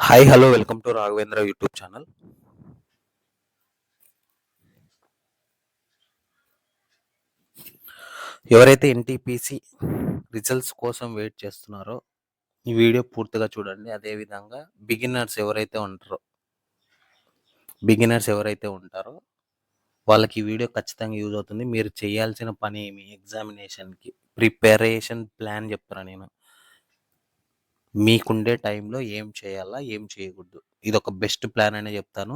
Hi hello welcome to Raghavendra YouTube channel. ఎవరైతే NTPC results కోసం wait చేస్తున్నారో ఈ వీడియో పూర్తిగా చూడండి. అదేవిధంగా బిగినర్స్ ఎవరైతే ఉంటారో వాళ్ళకి ఈ వీడియో ఖచ్చితంగా యూజ్ అవుతుంది. మీరు చేయాల్సిన పని ఏమి, ఎగ్జామినేషన్కి ప్రిపరేషన్ ప్లాన్ చెప్తాను నేను. మీకుండే టైంలో ఏం చేయాలా, ఏం చేయకూడదు, ఇది ఒక బెస్ట్ ప్లాన్ అనే చెప్తాను.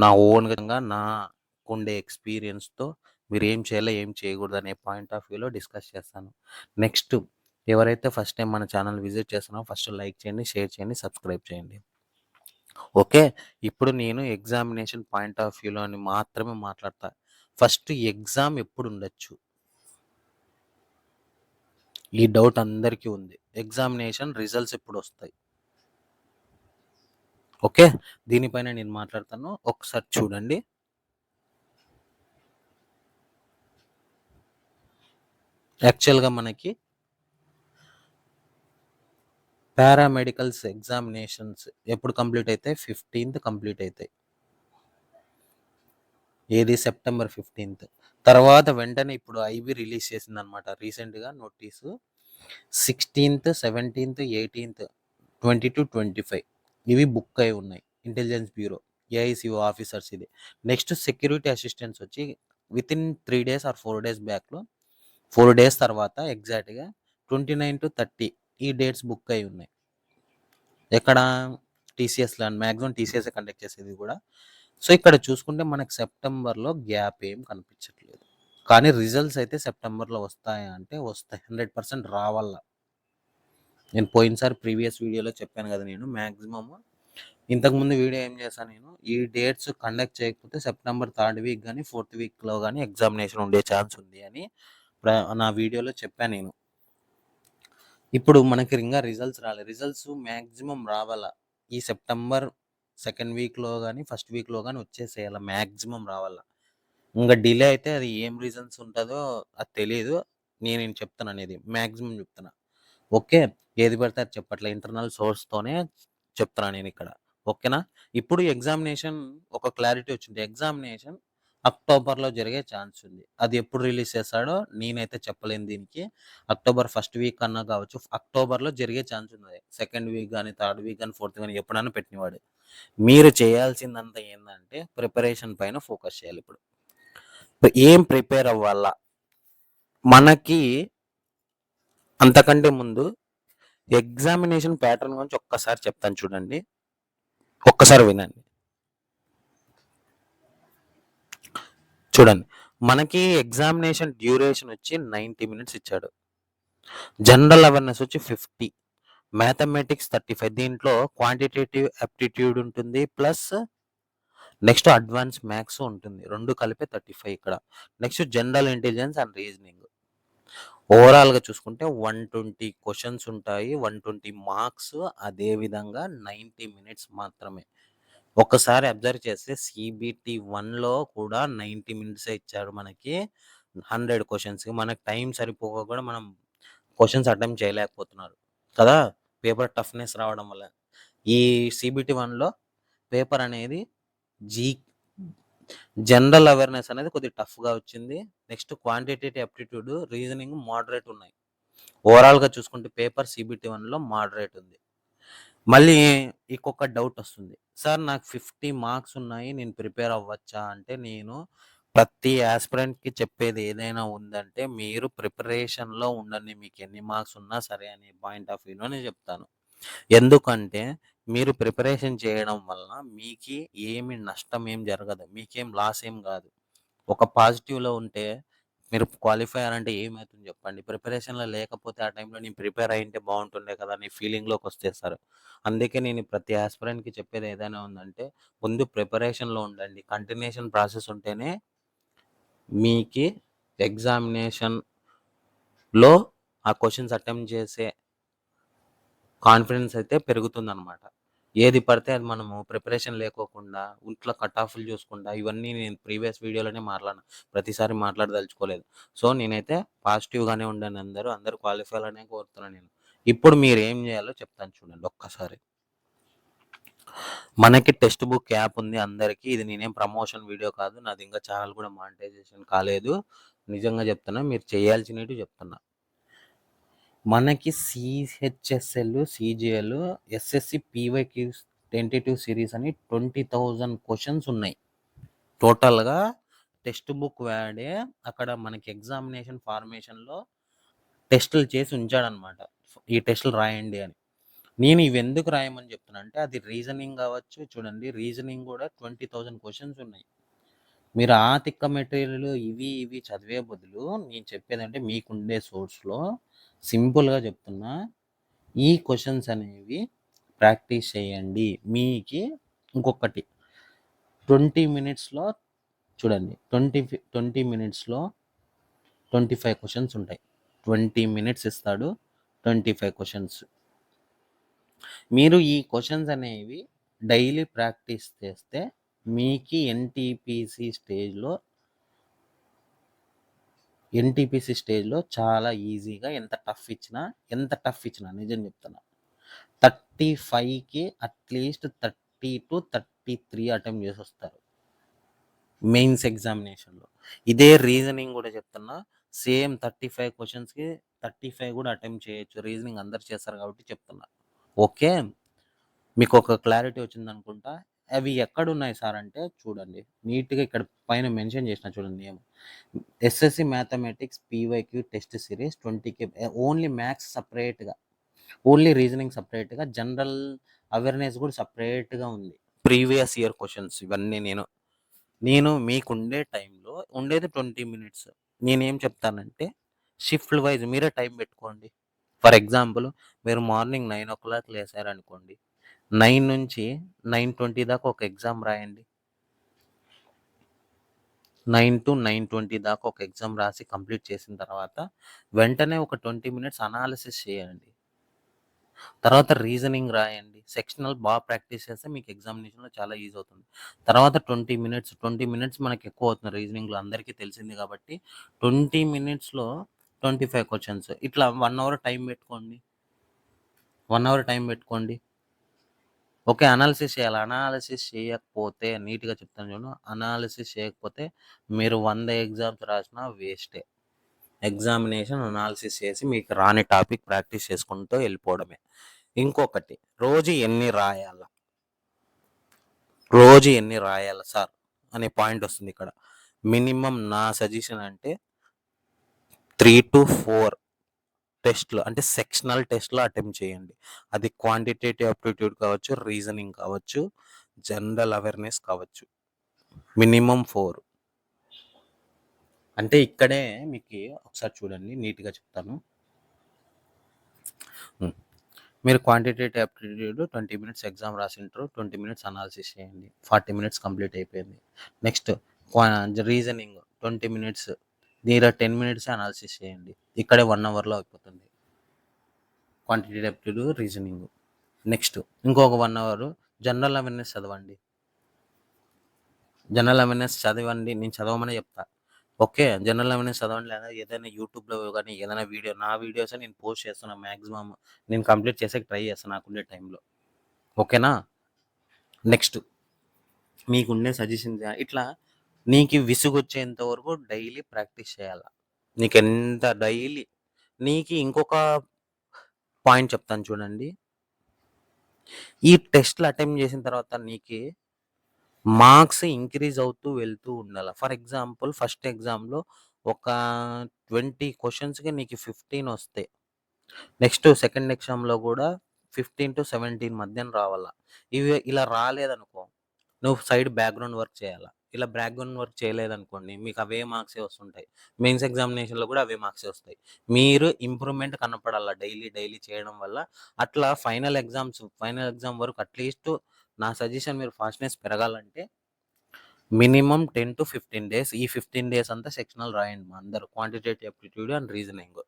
నా ఓన్గా నాకుండే ఎక్స్పీరియన్స్తో మీరు ఏం చేయాలో ఏం చేయకూడదు అనే పాయింట్ ఆఫ్ వ్యూలో డిస్కస్ చేస్తాను. నెక్స్ట్ ఎవరైతే ఫస్ట్ టైం మన ఛానల్ విజిట్ చేస్తున్నారో ఫస్ట్ లైక్ చేయండి, షేర్ చేయండి, సబ్స్క్రైబ్ చేయండి. ఓకే, ఇప్పుడు నేను ఎగ్జామినేషన్ పాయింట్ ఆఫ్ వ్యూలో అని మాత్రమే మాట్లాడతా. ఫస్ట్ ఎగ్జామ్ ఎప్పుడు ఉండొచ్చు, ఈ డౌట్ అందరికీ ఉంది. ఎగ్జామినేషన్ రిజల్ట్స్ ఎప్పుడు వస్తాయి? ఓకే, దీనిపైన నేను మాట్లాడతాను, ఒకసారి చూడండి. యాక్చువల్గా మనకి పారామెడికల్స్ ఎగ్జామినేషన్స్ ఎప్పుడు కంప్లీట్ అవుతాయి? 15th కంప్లీట్ అవుతాయి. ఏది? September 15th. తర్వాత వెంటనే ఇప్పుడు ఐబీ రిలీజ్ చేసింది అనమాట రీసెంట్గా నోటీసు. 16th, 17th, 18th, 22, 25 ఇవి బుక్ అయి ఉన్నాయి. ఇంటెలిజెన్స్ బ్యూరో, ఏఐసిఓ ఆఫీసర్స్ ఇది. నెక్స్ట్ సెక్యూరిటీ అసిస్టెంట్స్ వచ్చి వితిన్ 3 days ఆర్ 4 days బ్యాక్లో 4 days తర్వాత ఎగ్జాక్ట్గా 29 to 30 ఈ డేట్స్ బుక్ అయి ఉన్నాయి. ఎక్కడ? టీసీఎస్లో. మ్యాక్సిమం టీసీఎస్ కండక్ట్ చేసేది కూడా. సో ఇక్కడ చూసుకుంటే మనకు సెప్టెంబర్లో గ్యాప్ ఏం కనిపించట్లేదు. కానీ రిజల్ట్స్ అయితే సెప్టెంబర్లో వస్తాయా అంటే వస్తాయి, 100% రావాల. నేను పోయినసారి ప్రీవియస్ వీడియోలో చెప్పాను కదా, నేను మ్యాక్సిమమ్ ఇంతకుముందు వీడియో ఏం చేశాను, నేను ఈ డేట్స్ కండక్ట్ చేయకపోతే సెప్టెంబర్ 3rd week కానీ 4th weekలో కానీ ఎగ్జామినేషన్ ఉండే ఛాన్స్ ఉంది అని నా వీడియోలో చెప్పాను నేను. ఇప్పుడు మనకి ఇంకా రిజల్ట్స్ రాలేదు. రిజల్ట్స్ మ్యాక్సిమం రావాలా ఈ సెప్టెంబర్ 2nd weekలో కానీ 1st weekలో కానీ వచ్చేసేయాల, మ్యాక్సిమం రావాలా. ఇంకా డిలే అయితే అది ఏం రీజన్స్ ఉంటుందో అది తెలియదు. నేను చెప్తాను అనేది మ్యాక్సిమం చెప్తున్నా. ఓకే, ఏది పడితే అది చెప్పట్లే, ఇంటర్నల్ సోర్స్తోనే చెప్తున్నా నేను ఇక్కడ. ఓకేనా? ఇప్పుడు ఎగ్జామినేషన్ ఒక క్లారిటీ వచ్చింది. ఎగ్జామినేషన్ అక్టోబర్లో జరిగే ఛాన్స్ ఉంది. అది ఎప్పుడు రిలీజ్ చేస్తాడో నేనైతే చెప్పలేను దీనికి. అక్టోబర్ 1st week అన్నా కావచ్చు, అక్టోబర్లో జరిగే ఛాన్స్ ఉంది. 2nd week కానీ 3rd week కానీ 4th కానీ ఎప్పుడైనా పెట్టినవాడు. మీరు చేయాల్సిందంతా ఏంటంటే ప్రిపరేషన్ పైన ఫోకస్ చేయాలి. ఇప్పుడు ఏం ప్రిపేర్ అవ్వాలా మనకి అంతకంటే ముందు ఎగ్జామినేషన్ ప్యాటర్న్ గురించి ఒక్కసారి చెప్తాను, చూడండి, ఒక్కసారి వినండి. చూడండి, మనకి ఎగ్జామినేషన్ డ్యూరేషన్ వచ్చి 90 minutes ఇచ్చాడు. జనరల్ అవేర్నెస్ వచ్చి 50, మ్యాథమెటిక్స్ 35. దీంట్లో క్వాంటిటేటివ్ అప్టిట్యూడ్ ఉంటుంది, ప్లస్ నెక్స్ట్ అడ్వాన్స్ మ్యాథ్స్ ఉంటుంది, రెండు కలిపి 35 ఇక్కడ. Next general intelligence and reasoning. ఓవరాల్గా చూసుకుంటే 120 క్వశ్చన్స్ ఉంటాయి, 120 మార్క్స్. అదేవిధంగా 90 minutes మాత్రమే. ఒకసారి అబ్జర్వ్ చేస్తే సిబిటి 1లో కూడా 90 minutes ఇచ్చాడు మనకి 100 క్వశ్చన్స్కి. మనకు టైం సరిపోక కూడా మనం క్వశ్చన్స్ అటెంప్ట్ చేయలేకపోతున్నారు కదా, పేపర్ టఫ్నెస్ రావడం వల్ల. ఈ సిబిటి 1లో పేపర్ అనేది జనరల్ అవేర్నెస్ అనేది కొద్దిగా టఫ్గా వచ్చింది. Next quantitative aptitude, reasoning moderate ఉన్నాయి. ఓవరాల్గా చూసుకుంటే పేపర్ సిబిటి 1లో మోడరేట్ ఉంది. మళ్ళీ ఇంకొక డౌట్ వస్తుంది, సార్ నాకు 50 మార్క్స్ ఉన్నాయి, నేను ప్రిపేర్ అవ్వచ్చా అంటే, నేను ప్రతి ఆస్పిరెంట్కి చెప్పేది ఏదైనా ఉందంటే మీరు ప్రిపరేషన్లో ఉండండి, మీకు ఎన్ని మార్క్స్ ఉన్నా సరే అనే పాయింట్ ఆఫ్ వ్యూలో నేను చెప్తాను. ఎందుకంటే మీరు ప్రిపరేషన్ చేయడం వల్ల మీకు ఏమి నష్టం ఏం జరగదు, మీకేం లాస్ ఏం కాదు. ఒక పాజిటివ్లో ఉంటే మీరు క్వాలిఫై అయ్యారంటే ఏమవుతుంది చెప్పండి. ప్రిపరేషన్లో లేకపోతే ఆ టైంలో నేను ప్రిపేర్ అయ్యింటే బాగుంటుండే కదా అని ఫీలింగ్లోకి వచ్చేస్తారు. అందుకే నేను ప్రతి ఆస్పిరెంట్కి చెప్పేది ఏదైనా ఉందంటే ముందు ప్రిపరేషన్లో ఉండండి. కంటిన్యూషన్ ప్రాసెస్ ఉంటేనే మీకు ఎగ్జామినేషన్లో ఆ క్వశ్చన్స్ అటెంప్ట్ చేసే కాన్ఫిడెన్స్ అయితే పెరుగుతుందన్నమాట. ఏది పడితే అది మనము ప్రిపరేషన్ లేకోకుండా ఇంట్లో కట్ ఆఫ్లు చూసుకుంటా, ఇవన్నీ నేను ప్రీవియస్ వీడియోలోనే ప్రతిసారి మాట్లాడదలుచుకోలేదు. సో నేనైతే పాజిటివ్గానే ఉండండి, అందరూ క్వాలిఫై అనే కోరుతున్నాను నేను. ఇప్పుడు మీరు ఏం చేయాలో చెప్తాను చూడండి ఒక్కసారి. మనకి టెక్స్ట్ బుక్ యాప్ ఉంది అందరికీ. ఇది నేనేం ప్రమోషన్ వీడియో కాదు. నాది ఇంకా ఛానల్ కూడా మానిటైజేషన్ కాలేదు. నిజంగా చెప్తున్నా. మీరు చేయాల్సినవి చెప్తున్నా. మనకి CHSL, CGL, SSC PYQs 22 series అని 20,000 క్వశ్చన్స్ ఉన్నాయి. టోటల్‌గా టెక్స్ట్ బుక్ వాడే అక్కడ మనకి ఎగ్జామినేషన్ ఫార్మేషన్‌లో టెస్టులు చేసి ఉంచాడనమాట. ఈ టెస్టులు రాయండి అని. నేను ఇవెందుకు రాయమని చెప్తున్నా అంటే అది రీజనింగ్ కావచ్చు. చూడండి రీజనింగ్ కూడా 20,000 క్వశ్చన్స్ ఉన్నాయి. మీరు ఆ తిక్క మెటీరియల్ ఇవి చదివే బదులు నేను చెప్పేదంటే మీకుండే సోర్స్‌లో సింపుల్‌గా చెప్తున్నా. ఈ క్వశ్చన్స్ అనేవి ప్రాక్టీస్ చేయండి. మీకి ఇంకొకటి 20 మినిట్స్‌లో చూడండి 20 మినిట్స్‌లో 25 క్వశ్చన్స్ ఉంటాయి. 20 మినిట్స్ ఇస్తాడు. 25 క్వశ్చన్స్. మీరు ఈ క్వశ్చన్స్ అనేవి డైలీ ప్రాక్టీస్ చేస్తే మీకి ఎన్టీపీసీ స్టేజ్‌లో చాలా ఈజీగా ఎంత టఫ్ ఇచ్చినా నిజం చెప్తున్నా. 35కి అట్లీస్ట్ 30-33 అటెంప్ట్ చేసొస్తారు. మెయిన్స్ ఎగ్జామినేషన్‌లో. ఇదే రీజనింగ్ కూడా చెప్తున్నా. సేమ్ 35 క్వశ్చన్స్‌కి 35 కూడా అటెంప్ట్ చేయొచ్చు. రీజనింగ్ అందరూ చేస్తారు కాబట్టి చెప్తున్నా. ఓకే. మీకు ఒక క్లారిటీ వచ్చిందనుకుంటా. అవి ఎక్కడున్నాయి సార్ అంటే చూడండి. నీట్‌గా ఇక్కడ పైన మెన్షన్ చేసిన చూడండి name. SSC mathematics PYQ test series 20K only maths సెపరేట్‌గా. ఓన్లీ రీజనింగ్ సెపరేట్‌గా. జనరల్ అవేర్‌నెస్ కూడా సెపరేట్‌గా ఉంది. ప్రీవియస్ ఇయర్ క్వశ్చన్స్ ఇవన్నీ నేను మీకుండే టైంలో ఉండేది 20 మినిట్స్. నేనేం చెప్తానంటే షిఫ్ట్‌ల వైస్ మీరే టైం పెట్టుకోండి. ఫర్ ఎగ్జాంపుల్ మీరు మార్నింగ్ 9:00 లేసారనుకోండి. 9 నుంచి 9:20 దాకా ఒక ఎగ్జామ్ రాయండి. 9-9:20 దాకా ఒక ఎగ్జామ్ రాసి కంప్లీట్ చేసిన తర్వాత వెంటనే ఒక 20 మినిట్స్ అనాలిసిస్ చేయండి. తర్వాత రీజనింగ్ రాయండి. సెక్షనల్ ప్రాక్టీస్ చేస్తే మీకు ఎగ్జామినేషన్‌లో చాలా ఈజీ అవుతుంది. తర్వాత 20 మినిట్స్ మనకి ఎక్కువ అవుతుంది రీజనింగ్‌లో అందరికీ తెలిసింది కాబట్టి 20 మినిట్స్‌లో 25 క్వెషన్స్. ఇట్లా 1 అవర్ టైం పెట్టుకోండి. 1 అవర్ టైం పెట్టుకోండి. ఓకే. అనాలిసిస్ చేయాలి. అనాలిసిస్ చేయకపోతే నీట్‌గా చెప్తాను చూడు. అనాలిసిస్ చేయకపోతే మీరు 100 ఎగ్జామ్స్ రాసినా వేస్టే. ఎగ్జామినేషన్ అనాలిసిస్ చేసి మీకు రాని టాపిక్ ప్రాక్టీస్ చేసుకుంటూ వెళ్ళిపోవడమే. ఇంకొకటి రోజు ఎన్ని రాయాలా? రోజు ఎన్ని రాయాలా సార్ అనే పాయింట్ వస్తుంది ఇక్కడ. మినిమమ్ నా సజెషన్ అంటే 3-4 టెస్ట్‌లు అంటే సెక్షనల్ టెస్ట్‌లు అటెంప్ట్ చేయండి. అది క్వాంటిటేటివ్ అప్టిట్యూడ్ కావచ్చు, రీజనింగ్ కావచ్చు, జనరల్ అవేర్‌నెస్ కావచ్చు. మినిమమ్ 4. అంటే ఇక్కడే మీకు ఒకసారి చూడండి నీట్‌గా చెప్తాను. మీరు క్వాంటిటేటివ్ అప్టిట్యూడ్ 20 మినిట్స్ ఎగ్జామ్ రాసింటారు. 20 మినిట్స్ అనాలిసిస్ చేయండి. 40 మినిట్స్ కంప్లీట్ అయిపోయింది. Next reasoning 20 minutes. దీనిలో 10 మినిట్స్ అనాలిసిస్ చేయండి. ఇక్కడే 1 అవర్‌లో అయిపోతుంది. Quantitative aptitude, reasoning. నెక్స్ట్ ఇంకొక 1 అవర్ జనరల్ అవేర్‌నెస్ చదవండి. జనరల్ అవేర్‌నెస్ చదవండి. నేను చదవమనే చెప్తా. ఓకే. జనరల్ అవేర్‌నెస్ చదవండి. లేదా ఏదైనా యూట్యూబ్‌లో గానీ ఏదైనా నా వీడియోసే నేను పోస్ట్ చేస్తున్నా మాక్సిమం. నేను కంప్లీట్ చేసేకి ట్రై చేస్తా నాకుండే టైంలో. ఓకేనా? నెక్స్ట్ మీకుండే సజెషన్స్ ఇట్లా నీకు విసుగొచ్చేంత వరకు డైలీ ప్రాక్టీస్ చేయాలా. నీకెంత డైలీ నీకు ఇంకొక పాయింట్ చెప్తాను చూడండి. ఈ టెస్ట్‌లు అటెంప్ట్ చేసిన తర్వాత నీకి మార్క్స్ ఇంక్రీజ్ అవుతూ వెళ్తూ ఉండాల. ఫర్ ఎగ్జాంపుల్ ఫస్ట్ ఎగ్జామ్‌లో ఒక 20 క్వెషన్స్‌కి నీకు 15 వస్తాయి. నెక్స్ట్ సెకండ్ ఎగ్జామ్‌లో కూడా 15-17 మధ్యన రావాల. ఇలా రాలేదనుకో నువ్వు సైడ్ బ్యాక్‌గ్రౌండ్ వర్క్ చేయాలా. ఇలా బ్యాక్‌గ్రౌండ్ వర్క్ చేయలేదనుకోండి మీకు అవే మార్క్సే వస్తుంటాయి. మెయిన్స్ ఎగ్జామినేషన్‌లో కూడా అవే మార్క్సే వస్తాయి. మీరు ఇంప్రూవ్‌మెంట్ కనపడాల డైలీ చేయడం వల్ల. అట్లా ఫైనల్ ఎగ్జామ్ వరకు అట్‌లీస్ట్ నా సజెషన్ మీరు ఫాస్ట్‌నెస్ పెరగాలంటే మినిమమ్ 10-15 డేస్. ఈ 15 డేస్ అంతా సెక్షనల్ రాయండి అందరూ. Quantitative aptitude and reasoning.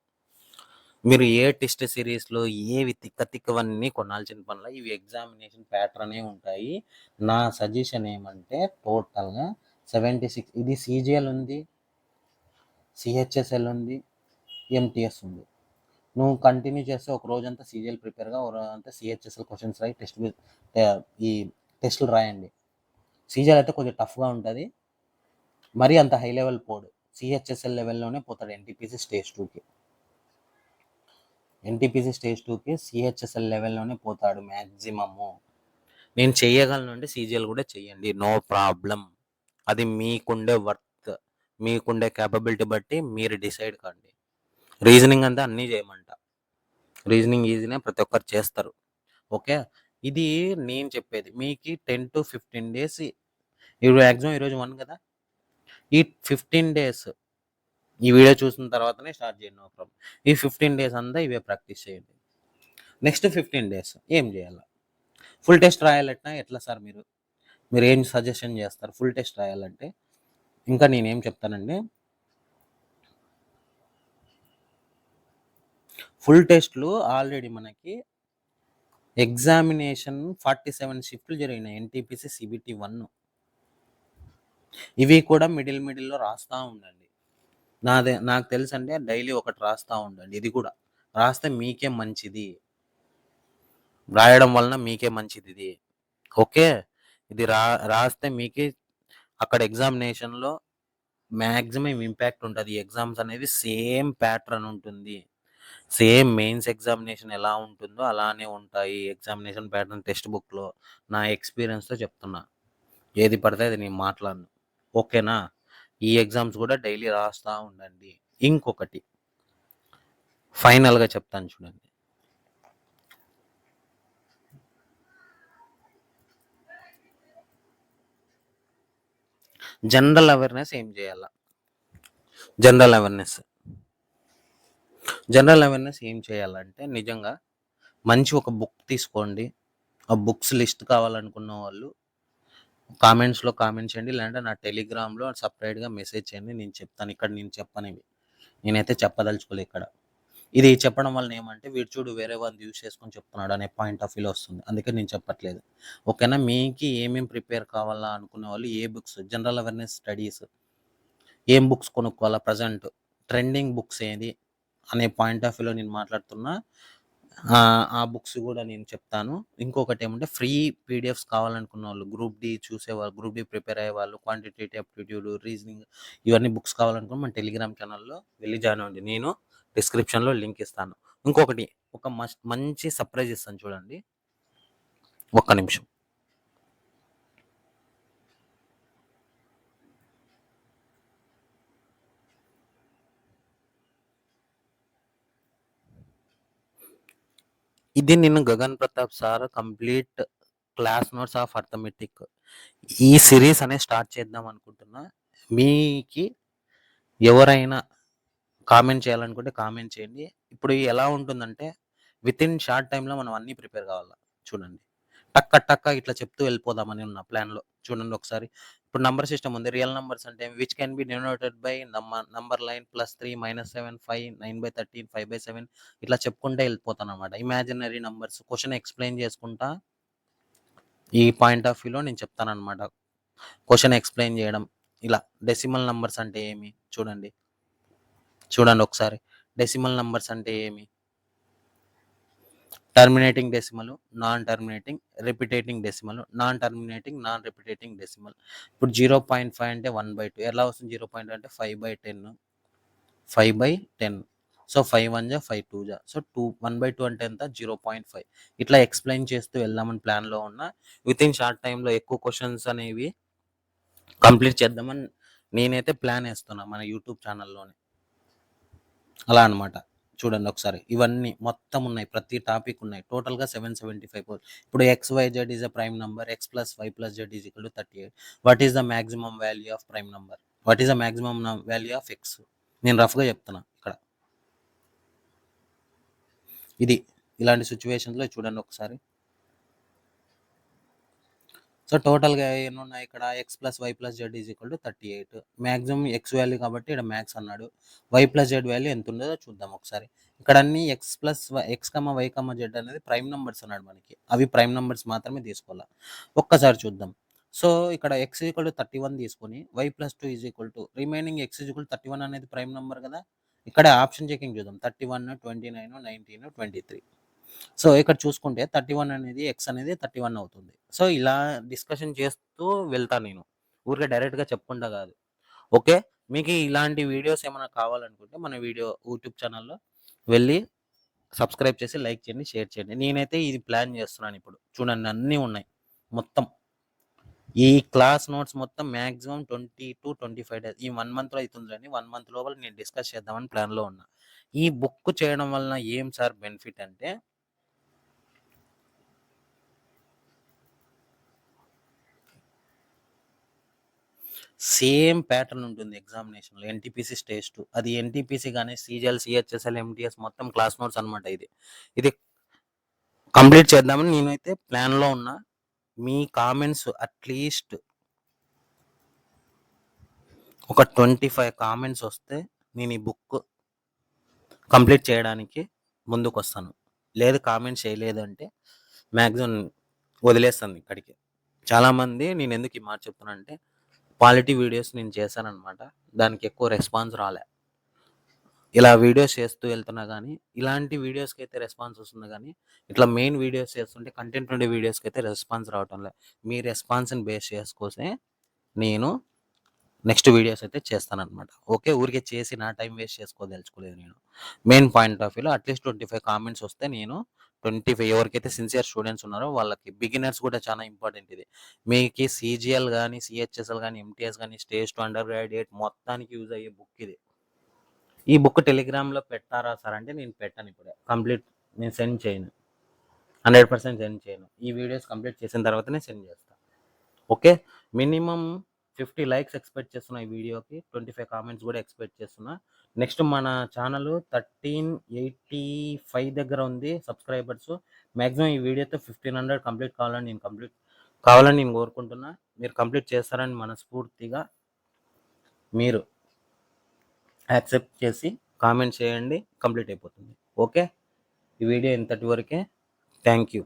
మీరు ఏ టెస్ట్ సిరీస్‌లో ఏవి తిక్కవన్నీ కొనాల్సిన పనిలే. ఇవి ఎగ్జామినేషన్ ప్యాటర్నే ఉంటాయి. నా సజెషన్ ఏమంటే టోటల్‌గా 76 ఇది సీజీఎల్ ఉంది, సీహెచ్ఎస్ఎల్ ఉంది, ఎంటీఎస్ ఉంది. నువ్వు కంటిన్యూ చేస్తే ఒక రోజంతా సీజీఎల్ ప్రిపేర్గా, ఒక రోజంతా సిహెచ్ఎస్ఎల్ క్వశ్చన్స్ రాయి, ఈ టెస్టులు రాయండి. సీజీఎల్ అయితే కొంచెం టఫ్గా ఉంటుంది, మరీ అంత హై లెవెల్ పోడు. సిహెచ్ఎస్ఎల్ లెవెల్లోనే పోతాడు ఎన్టీపీసీ స్టేజ్ 2కి. ఎన్టీపీసీ స్టేజ్ 2కి సిహెచ్ఎస్ఎల్ లెవెల్లోనే పోతాడు మ్యాక్సిమము. నేను చెయ్యగలను అంటే సీజీఎల్ కూడా చెయ్యండి, నో ప్రాబ్లం. అది మీకుండే వర్త్, మీకుండే క్యాపబిలిటీ బట్టి మీరు డిసైడ్ కండి. రీజనింగ్ అంతా అన్నీ చేయమంట. రీజనింగ్ ఈజీనే, ప్రతి ఒక్కరు చేస్తారు. ఓకే, ఇది నేను చెప్పేది మీకు 10 to 15 డేస్. ఇప్పుడు ఎగ్జామ్ ఈరోజు 1 కదా, ఈ 15 డేస్ ఈ వీడియో చూసిన తర్వాతనే స్టార్ట్ చేయండి, నో ప్రాబ్లం. ఈ 15 డేస్ అంతా ఇవే ప్రాక్టీస్ చేయండి. నెక్స్ట్ 15 డేస్ ఏం చేయాలి? ఫుల్ టెస్ట్ రాయాలంటే ఎట్లా సార్ మీరు ఏం సజెషన్ చేస్తారు? ఫుల్ టెస్ట్ రాయాలంటే ఇంకా నేనేం చెప్తానండి, ఫుల్ టెస్ట్లు ఆల్రెడీ మనకి ఎగ్జామినేషన్ 47 షిఫ్ట్లు జరిగినాయి ఎన్టీపీసీ సిబిటి 1. ఇవి కూడా మిడిల్లో రాస్తూ ఉండండి. నాకు తెలుసు అంటే డైలీ ఒకటి రాస్తూ ఉండండి. ఇది కూడా రాస్తే మీకే మంచిది, రాయడం వలన మీకే మంచిది ఇది. ఓకే, ఇది రాస్తే మీకే అక్కడ ఎగ్జామినేషన్లో మ్యాక్సిమం ఇంపాక్ట్ ఉంటుంది. ఎగ్జామ్స్ అనేది సేమ్ ప్యాటర్న్ ఉంటుంది, సేమ్ మెయిన్స్ ఎగ్జామినేషన్ ఎలా ఉంటుందో అలానే ఉంటాయి ఎగ్జామినేషన్ ప్యాటర్న్ టెక్స్ట్ బుక్లో. నా ఎక్స్పీరియన్స్తో చెప్తున్నా, ఏది పడితే అది నేను మాట్లాడను. ఓకేనా? ఈ ఎగ్జామ్స్ కూడా డైలీ రాస్తూ ఉండండి. ఇంకొకటి ఫైనల్గా చెప్తాను చూడండి, జనరల్ అవేర్నెస్ ఏం చేయాలా? జనరల్ అవేర్నెస్ ఏం చేయాలంటే నిజంగా మంచి ఒక బుక్ తీసుకోండి. ఆ బుక్స్ లిస్ట్ కావాలనుకున్న వాళ్ళు కామెంట్స్లో కామెంట్ చేయండి, లేదంటే నా టెలిగ్రామ్లో సపరేట్గా మెసేజ్ చేయండి. నేను చెప్తాను. ఇక్కడ నేను చెప్పనివి నేనైతే చెప్పదలుచుకోలే ఇక్కడ. ఇది చెప్పడం వల్ల ఏమంటే వీడు చూడు వేరే వాళ్ళు యూజ్ చేసుకొని చెప్తున్నాడు అనే పాయింట్ ఆఫ్ వ్యూలో వస్తుంది, అందుకే నేను చెప్పట్లేదు. ఓకేనా? మీకు ఏమేమి ప్రిపేర్ కావాలా అనుకునే వాళ్ళు ఏ బుక్స్, జనరల్ అవేర్నెస్ స్టడీస్ ఏం బుక్స్ కొనుక్కోవాలా, ప్రజెంట్ ట్రెండింగ్ బుక్స్ ఏది అనే పాయింట్ ఆఫ్ వ్యూలో నేను మాట్లాడుతున్నా. ఆ బుక్స్ కూడా నేను చెప్తాను. ఇంకొకటి ఏమంటే ఫ్రీ పీడిఎఫ్స్ కావాలనుకున్న వాళ్ళు, గ్రూప్ డి చూసేవాళ్ళు, గ్రూప్ డి ప్రిపేర్ అయ్యే వాళ్ళు, క్వాంటిటేటివ్ అప్టిట్యూడ్, రీజనింగ్ ఇవన్నీ బుక్స్ కావాలనుకున్న మన టెలిగ్రామ్ ఛానల్లో వెళ్ళి జాయిన్ అవ్వండి. నేను డిస్క్రిప్షన్లో లింక్ ఇస్తాను. ఇంకొకటి ఒక మంచి సర్ప్రైజ్ ఇస్తాను చూడండి, ఒక్క నిమిషం. ఇది నేను Gagan Pratap sir complete class notes of arithmetic ఈ సిరీస్ అనేది స్టార్ట్ చేద్దాం అనుకుంటున్నా. మీకు ఎవరైనా కామెంట్ చేయాలనుకుంటే కామెంట్ చేయండి. ఇప్పుడు ఎలా ఉంటుందంటే విత్ ఇన్ షార్ట్ టైంలో మనం అన్నీ ప్రిపేర్ కావాలా. చూడండి, టక్క ఇట్లా చెప్తూ వెళ్ళిపోదామని ఉన్న ప్లాన్లో. చూడండి ఒకసారి, ఇప్పుడు నంబర్ సిస్టమ్ ఉంది. రియల్ నంబర్స్ అంటే which can be denoted by number line +3 -7 5 9/13 5/7 ఇట్లా చెప్పుకుంటే వెళ్ళిపోతాను అనమాట. ఇమాజినరీ నంబర్స్ క్వశ్చన్ ఎక్స్ప్లెయిన్ చేసుకుంటా ఈ పాయింట్ ఆఫ్ వ్యూలో నేను చెప్తాను అనమాట. క్వశ్చన్ ఎక్స్ప్లెయిన్ చేయడం ఇలా. డెసిమల్ నంబర్స్ అంటే ఏమి చూడండి ఒకసారి. డెసిమల్ నంబర్స్ అంటే ఏమి? Terminating decimal, non terminating, repeating decimal, non terminating, non repeating decimal. ఇప్పుడు 0.5 అంటే 1/2 ఎలా వస్తుంది? 0 అంటే 5/10. సో 5 1 జా 5 2 జా, సో 1/2 అంటే ఎంత? 0.5. ఇట్లా ఎక్స్ప్లెయిన్ చేస్తూ వెళ్దామని ప్లాన్లో ఉన్న. విత్ ఇన్ షార్ట్ టైంలో ఎక్కువ క్వశ్చన్స్ అనేవి కంప్లీట్ చేద్దామని నేనైతే ప్లాన్ వేస్తున్నా మన యూట్యూబ్ ఛానల్లోనే. అలా అనమాట. చూడండి ఒకసారి, ఇవన్నీ మొత్తం ఉన్నాయి, ప్రతి టాపిక్ ఉన్నాయి. టోటల్గా 775. ఇప్పుడు XYZ is a prime number, X + Y + Z is equal to 38. What is the maximum value of prime number? What is the maximum value of X? నేను రఫ్గా చెప్తున్నా ఇక్కడ. ఇది ఇలాంటి సిచ్యువేషన్లో చూడండి ఒకసారి. సో టోటల్గా ఎన్ని ఉన్నాయి ఇక్కడ? X + Y + Z is equal to 38. Maximum X value కాబట్టి ఇక్కడ మ్యాక్స్ అన్నాడు. Y + Z వాల్యూ ఎంత ఉండదో చూద్దాం ఒకసారి. ఇక్కడ అన్ని X, Y, Z అనేది ప్రైమ్ నెంబర్స్ అన్నాడు మనకి. అవి ప్రైమ్ నెంబర్స్ మాత్రమే తీసుకోవాలి. ఒక్కసారి చూద్దాం. సో ఇక్కడ X = 31 తీసుకొని Y + 2 is equal to remaining X = 31 అనేది ప్రైమ్ నెంబర్ కదా. ఇక్కడ ఆప్షన్ చెకింగ్ చూద్దాం. 31, 29, 19, 23. సో ఇక్కడ చూసుకుంటే 31 అనేది ఎక్స్ అనేది 31 అవుతుంది. సో ఇలా డిస్కషన్ చేస్తూ వెళ్తాను నేను. ఊరికే డైరెక్ట్‌గా చెప్పుకుంటా కాదు. ఓకే. మీకు ఇలాంటి వీడియోస్ ఏమైనా కావాలనుకుంటే మన యూట్యూబ్ ఛానల్‌లో వెళ్ళి సబ్స్క్రైబ్ చేసి లైక్ చేయండి, షేర్ చేయండి. నేనైతే ఇది ప్లాన్ చేస్తున్నాను ఇప్పుడు. చూడండి అన్నీ ఉన్నాయి. మొత్తం ఈ క్లాస్ నోట్స్ మొత్తం మాక్సిమం 20-25 డేస్ ఈ 1 మంత్‌లో అయితుందిలెండి. 1 మంత్ లోపల నేను డిస్కస్ చేద్దామని ప్లాన్‌లో ఉన్నా. ఈ బుక్ చేయడం వలన ఏం సార్ బెనిఫిట్ అంటే సేమ్ ప్యాటర్న్ ఉంటుంది ఎగ్జామినేషన్‌లో. ఎన్‌టీపీసీ స్టేజ్ 2 అది ఎన్‌టీపీసీ గాని, సీజీఎల్, సీహెచ్ఎస్ఎల్, ఎంటీఎస్ మొత్తం క్లాస్ నోట్స్ అన్నమాట ఇది. ఇది కంప్లీట్ చేద్దామని నేనైతే ప్లాన్‌లో ఉన్నా. మీ కామెంట్స్ అట్‌లీస్ట్ ఒక 25 కామెంట్స్ వస్తే నేను ఈ బుక్ కంప్లీట్ చేయడానికి ముందుకొస్తాను. లేదు కామెంట్స్ చేయలేదు అంటే మాక్సిమం వదిలేస్తాను ఇక్కడికి. చాలామంది నేనెందుకు ఈ మాట చెప్తున్నానంటే క్వాలిటీ వీడియోస్ నేను చేశాననమాట. దానికి ఎక్కువ రెస్పాన్స్ రాలే. ఇలా వీడియోస్ చేస్తూ వెళ్తున్నా గానీ, ఇలాంటి వీడియోస్‌కైతే రెస్పాన్స్ వస్తుంది గానీ, ఇట్లా మెయిన్ వీడియోస్ చేస్తుంటే కంటెంట్ ఉండే వీడియోస్‌కైతే రెస్పాన్స్ రావటం లే. మీ రెస్పాన్స్‌ని బేస్ చేసుకొనే నేను నెక్స్ట్ వీడియోస్ అయితే చేస్తాననమాట. ఓకే. ఊరికే చేసి నా టైం వేస్ట్ చేసుకోదలుచుకోలేదు నేను. మెయిన్ పాయింట్ ఆఫ్ వ్యూలో అట్‌లీస్ట్ 25 కామెంట్స్ వస్తే నేను 25 ఎవరికైతే సిన్సియర్ స్టూడెంట్స్ ఉన్నారో వాళ్ళకి బిగినర్స్ కూడా చాలా ఇంపార్టెంట్ ఇది. మీకి సీజీఎల్ గానీ, సీహెచ్ఎస్ఎల్ గానీ, ఎంటీఎస్ గానీ, స్టేజ్ 2 అండర్ గ్రాడ్యుయేట్ మొత్తానికి యూజ్ అయ్యే బుక్ ఇది. ఈ బుక్ టెలిగ్రామ్‌లో పెట్టారా సార్ అంటే నేను పెట్టను ఇప్పుడే. కంప్లీట్ నేను సెండ్ చేయను. 100% సెండ్ చేయను. ఈ వీడియోస్ కంప్లీట్ చేసిన తర్వాతనే సెండ్ చేస్తా. ఓకే. మినిమమ్ 50 లైక్స్ ఎక్స్‌పెక్ట్ చేస్తున్నా ఈ వీడియోకి. 25 కామెంట్స్ కూడా ఎక్స్‌పెక్ట్ చేస్తున్నా. నెక్స్ట్ మన ఛానల్ 1385 దగ్గర ఉంది సబ్స్క్రైబర్స్. మాక్సిమం ఈ వీడియోతో 1500 కావాలని నేను కోరుకుంటున్నా. మీరు కంప్లీట్ చేస్తారని మనస్ఫూర్తిగా మీరు యాక్సెప్ట్ చేసి కామెంట్ చేయండి. కంప్లీట్ అయిపోతుంది. ఓకే. ఈ వీడియో ఇంతటి వరకే. Thank you.